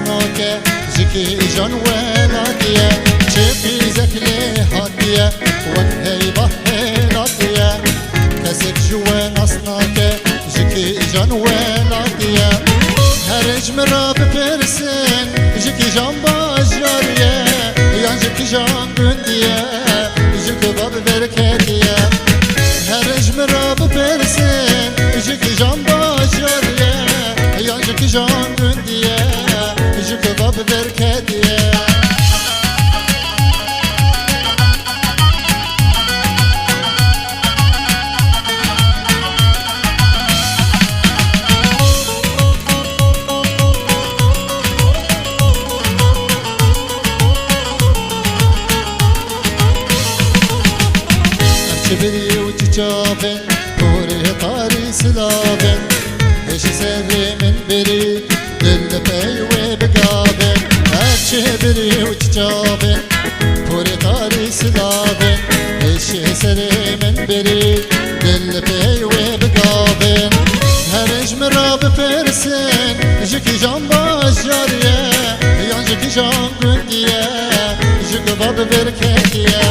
ناسناك جكي جان ولادية شفي زكلي هادية وانهي بحيلاتية كسر جوا ناسناك جكي جان ولادية هرج مرا بفرسن جكي جان باجارية يان جكي جان بندية جكي باب بركاتية هرج مرا بفرسن جكي جان باجارية يان جكي جان بندية جكي باب بركاتية شبري وتجابن كوري طاري سلابن ايش سري من بري للبي وبقابن شبري وتجابن كوري طاري سلابن ايش سري من بري للبي وبقابن هرج مراب فرسن جكي جان باجارية يان جكي جان قندية جكي باب بركاتية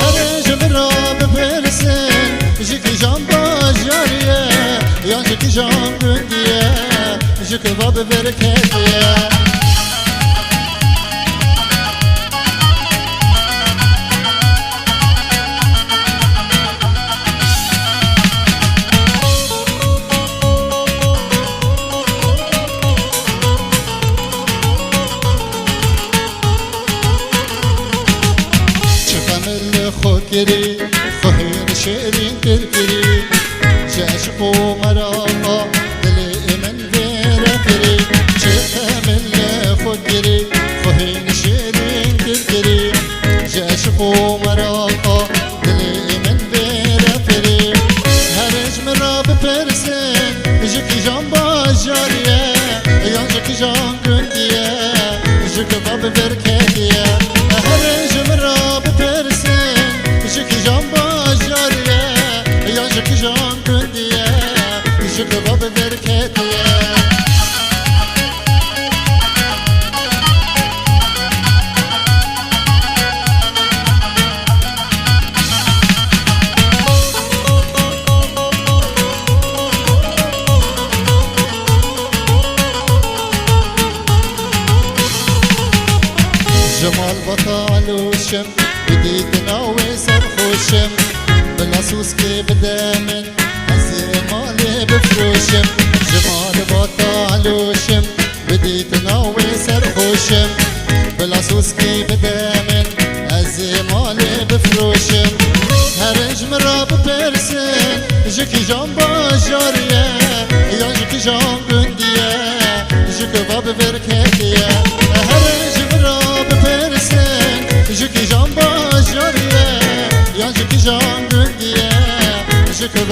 هرج مراب فرسن جكي جان باجارية يان جكي جان قندية جكي باب بركاتية خودگیری خواهیر شیرین دلگیری جشق و مراقا دل من ویره گیری چه تمل خودگیری خواهیر شیرین دلگیری جشق و مراقا دل من ویره گیری هرج مرا بپرسن جکی جان باجاریه یان جکی جان گندیه جکی باب برکتیه هرج مرا بپرسن جكي جان باجارية يا جكي جان كندية جكي باب بركاتية جمال بطال وشم بديتنا وسرخوشم بلاسوس كي بدامن مالي بفروشم جمال بطالوشم بديتنا وسرخوشم بلاسوس كي بدامن مالي بفروشم هرج مراب برسن جكي جان باجارية يا جكي جان قندية جكي باب بركاتية هرج مراب برسن جكي جان باجارية يا جكي جان قندية جكي